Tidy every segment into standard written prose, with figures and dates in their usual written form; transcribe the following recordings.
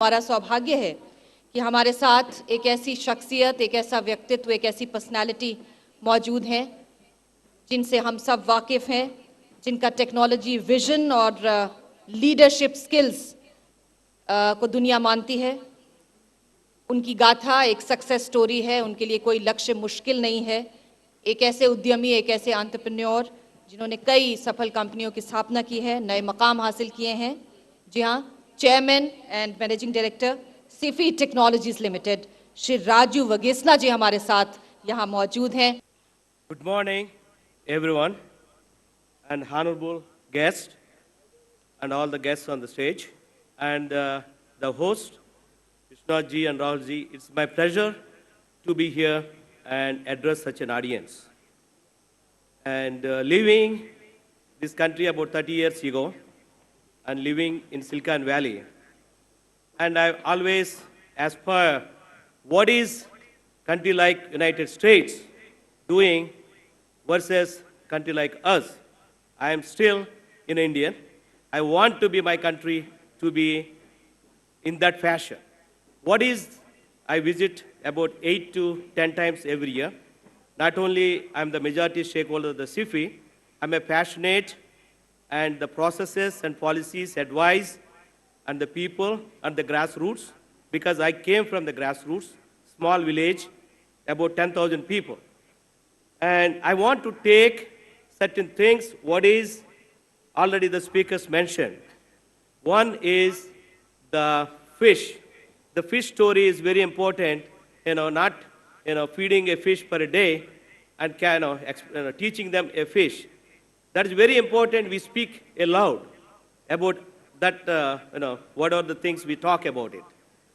हमारा सौभाग्य है कि हमारे साथ एक ऐसी शख्सियत, एक ऐसा व्यक्तित्व, एक ऐसी पर्सनालिटी मौजूद हैं जिनसे हम सब वाकिफ़ हैं, जिनका टेक्नोलॉजी विजन और लीडरशिप स्किल्स को दुनिया मानती है। उनकी गाथा एक सक्सेस स्टोरी है, उनके लिए कोई लक्ष्य मुश्किल नहीं है। एक ऐसे उद्यमी, एक ऐसे एंटरप्रेन्योर जिन्होंने कई सफल कंपनियों की स्थापना की है, नए मकाम हासिल किए हैं। जी हाँ, chairman and managing director Sify technologies limited Shri Raju Vegesna ji हमारे साथ यहाँ मौजूद हैं। Good morning, everyone, and honorable guests, and all the guests on the stage, and the host, Vishnu ji and Rahul ji. It's my pleasure to be here and address such an audience. And leaving this country about 30 years ago, and living in Silicon Valley, and I always aspire, what is country like United States doing versus country like us? I am still an Indian. I want to be my country to be in that fashion. What is, I visit about 8 to 10 times every year. Not only I'm the majority shareholder of the CIFI, I'm a passionate and the processes and policies advise and the people and the grassroots, because I came from the grassroots, small village, about 10,000 people. And I want to take certain things, what is already the speakers mentioned. One is the fish. The fish story is very important, not feeding a fish per day and teaching them a fish. That is very important. We speak aloud about that, what are the things we talk about it.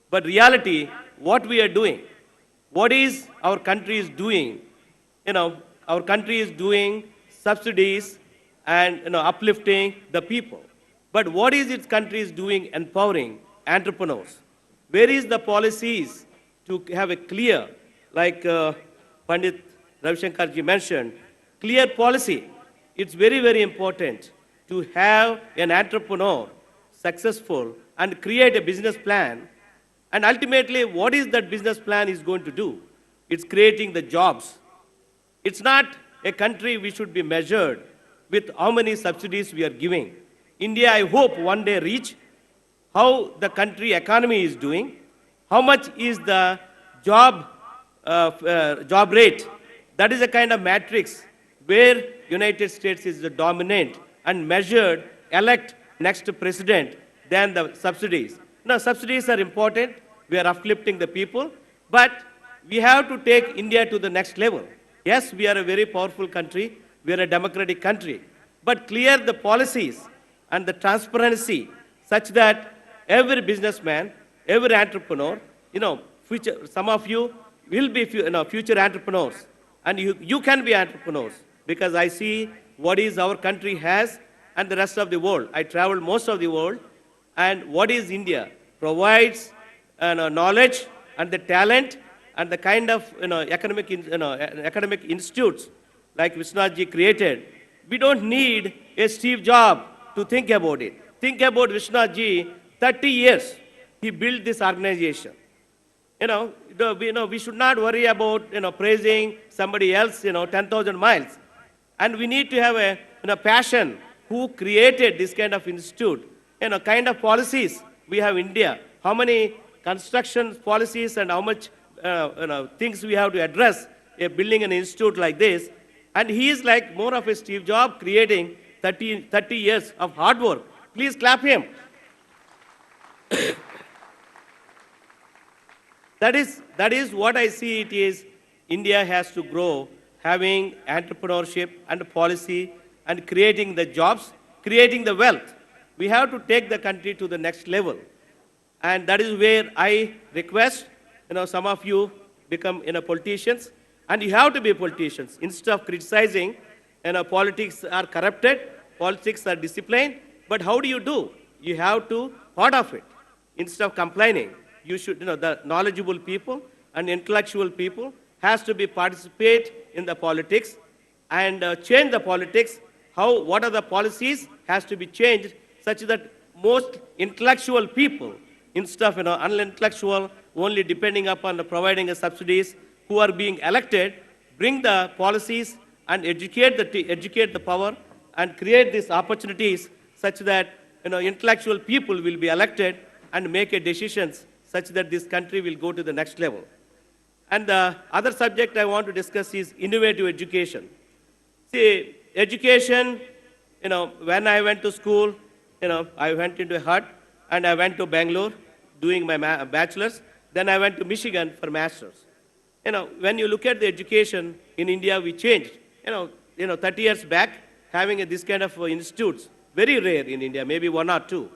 But reality, what we are doing, what is our country is doing, our country is doing subsidies and uplifting the people. But what is its country is doing empowering entrepreneurs? Where is the policies to have a clear, like Pandit Ravi Shankar ji mentioned, clear policy? It's very, very important to have an entrepreneur successful and create a business plan. And ultimately, what is that business plan is going to do? It's creating the jobs. It's not a country we should be measured with how many subsidies we are giving. India, I hope, one day reach how the country economy is doing, how much is the job rate. That is a kind of matrix where United States is the dominant and measured, elect next president, than the subsidies. Now, subsidies are important. We are uplifting the people, but we have to take India to the next level. Yes, we are a very powerful country. We are a democratic country. But clear the policies and the transparency such that every businessman, every entrepreneur, some of you will be future entrepreneurs. And you can be entrepreneurs, because I see what is our country has and the rest of the world. I traveled most of the world, and what is India provides knowledge and the talent and the kind of academic institutes like Vishnu ji created. We don't need a Steve Jobs to think about it. Think about Vishnu ji, 30 years he built this organization. We should not worry about praising somebody else 10,000 miles. And we need to have a passion who created this kind of institute, kind of policies we have in India. How many construction policies and how much things we have to address building an institute like this. And he is like more of a Steve Jobs creating 30 years of hard work. Please clap him. That is what I see it is. India has to grow, having entrepreneurship and policy and creating the jobs, creating the wealth. We have to take the country to the next level. And that is where I request, some of you become politicians, and you have to be politicians. Instead of criticizing, politics are corrupted, politics are disciplined, but how do? You have to part of it. Instead of complaining, you should, the knowledgeable people and intellectual people has to be participate in the politics and change the politics. What are the policies has to be changed such that most intellectual people instead of, intellectual, only depending upon the providing the subsidies, who are being elected, bring the policies and educate the power and create these opportunities such that, intellectual people will be elected and make a decisions such that this country will go to the next level. And the other subject I want to discuss is innovative education. See, education, when I went to school, I went into a hut and I went to Bangalore doing my bachelor's. Then I went to Michigan for master's. When you look at the education in India, we changed. 30 years back, having this kind of institutes, very rare in India, maybe one or two.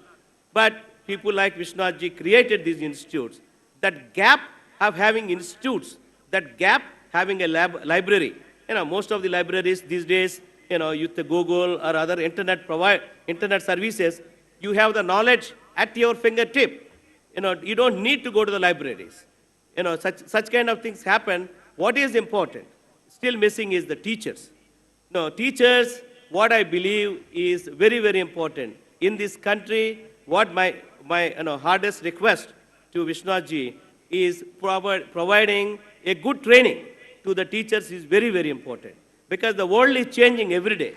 But people like Vishnaji created these institutes. That gap of having institutes, that gap having a library. Most of the libraries these days, with the Google or other internet services, you have the knowledge at your fingertip. You don't need to go to the libraries. Such kind of things happen. What is important? Still missing is the teachers. Teachers, what I believe is very, very important. In this country, what my hardest request to Vishnaji is providing a good training to the teachers is very, very important. Because the world is changing every day.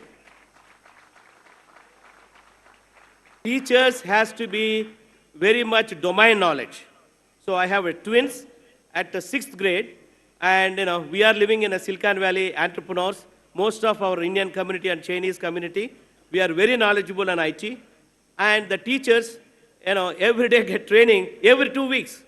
Teachers has to be very much domain knowledge. So I have twins at the 6th grade, and we are living in a Silicon Valley entrepreneurs. Most of our Indian community and Chinese community, we are very knowledgeable in IT, and the teachers, every day get training every 2 weeks,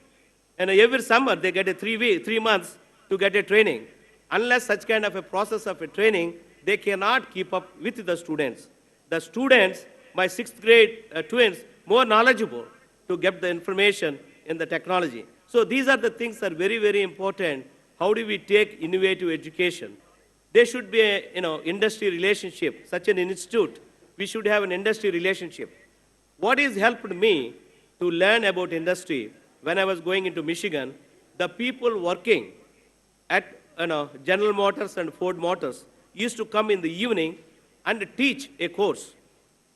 and every summer they get a 3 months to get a training. Unless such kind of a process of a training, they cannot keep up with the students. The students, my 6th grade twins, more knowledgeable to get the information in the technology. So these are the things that are very, very important. How do we take innovative education? There should be a industry relationship, such an institute. We should have an industry relationship. What has helped me to learn about industry when I was going into Michigan, the people working at General Motors and Ford Motors used to come in the evening and teach a course.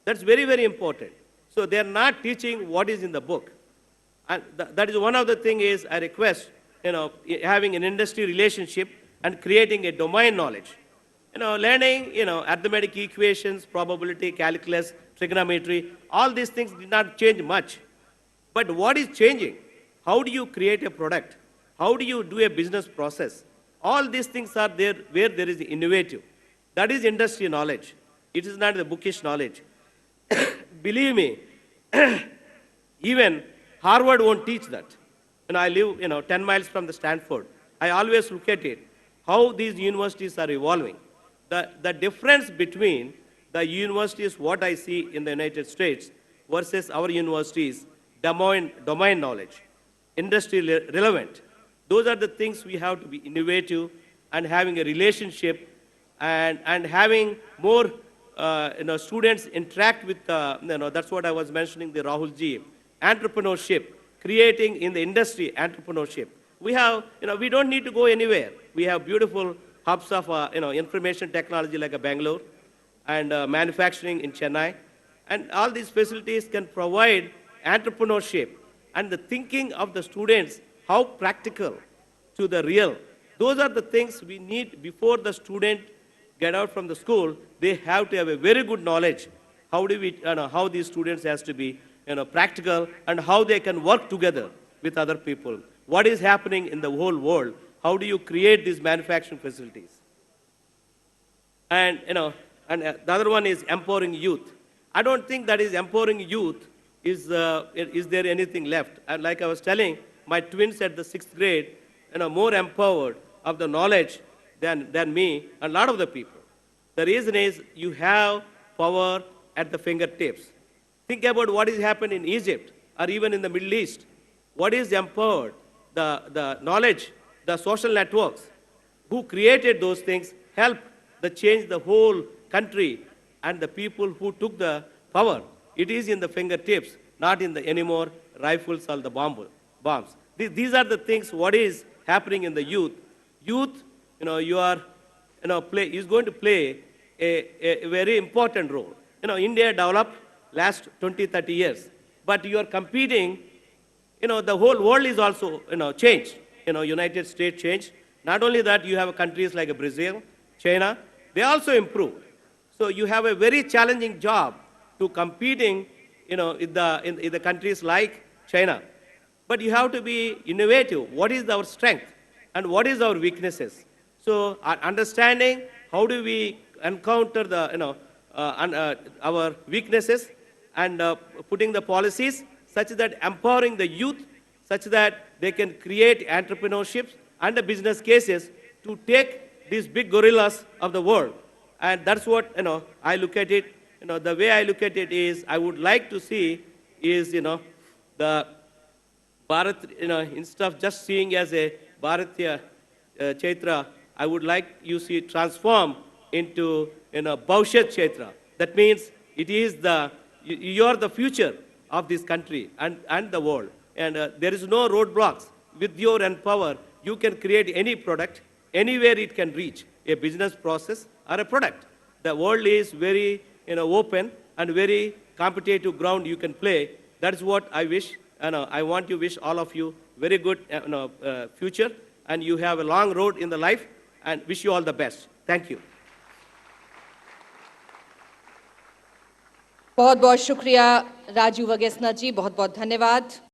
That's very, very important. So they're not teaching what is in the book. And that is one of the things is I request, having an industry relationship and creating a domain knowledge. Learning, arithmetic equations, probability, calculus, trigonometry, all these things did not change much. But what is changing? How do you create a product? How do you do a business process? All these things are there where there is innovative. That is industry knowledge. It is not the bookish knowledge. Believe me, even Harvard won't teach that. I live 10 miles from the Stanford. I always look at it, how these universities are evolving. The difference between the universities, what I see in the United States versus our universities, domain knowledge, industry relevant. Those are the things we have to be innovative and having a relationship and having more students interact with, that's what I was mentioning, the Rahul ji, entrepreneurship, creating in the industry entrepreneurship. We have, we don't need to go anywhere. We have beautiful hubs of, information technology like a Bangalore and manufacturing in Chennai. And all these facilities can provide entrepreneurship and the thinking of the students, how practical to the real. Those are the things we need before the student get out from the school. They have to have a very good knowledge. How do we, how these students has to be, practical and how they can work together with other people. What is happening in the whole world? How do you create these manufacturing facilities? And, the other one is empowering youth. I don't think that is empowering youth is there anything left? And like I was telling, my twins at the 6th grade, more empowered of the knowledge than me and a lot of the people. The reason is you have power at the fingertips. Think about what has happened in Egypt or even in the Middle East. What is empowered? The knowledge, the social networks, who created those things, helped to change the whole country and the people who took the power. It is in the fingertips, not in the anymore rifles or the bombs. These are the things, what is happening in the youth. Youth, you are, is going to play a very important role. India developed last 20, 30 years, but you are competing the whole world is also, changed. United States changed. Not only that, you have countries like Brazil, China, they also improved. So you have a very challenging job to competing, in the countries like China. But you have to be innovative. What is our strength and what is our weaknesses? So understanding how do we encounter the, our weaknesses and putting the policies such that empowering the youth, such that they can create entrepreneurships and the business cases to take these big gorillas of the world. And that's what, I look at it. The way I look at it is I would like to see is, the Bharat, instead of just seeing as a Bharatiya Chaitra, I would like you see transform into, Bhaushat Chaitra. That means it is you are the future of this country and the world. And there is no roadblocks. With your power, you can create any product, anywhere it can reach, a business process or a product. The world is very, open and very competitive ground you can play. That's what I wish. I want to wish all of you very good, future, and you have a long road in the life, and wish you all the best. Thank you. बहुत बहुत शुक्रिया राजू वगेसना जी, बहुत बहुत धन्यवाद।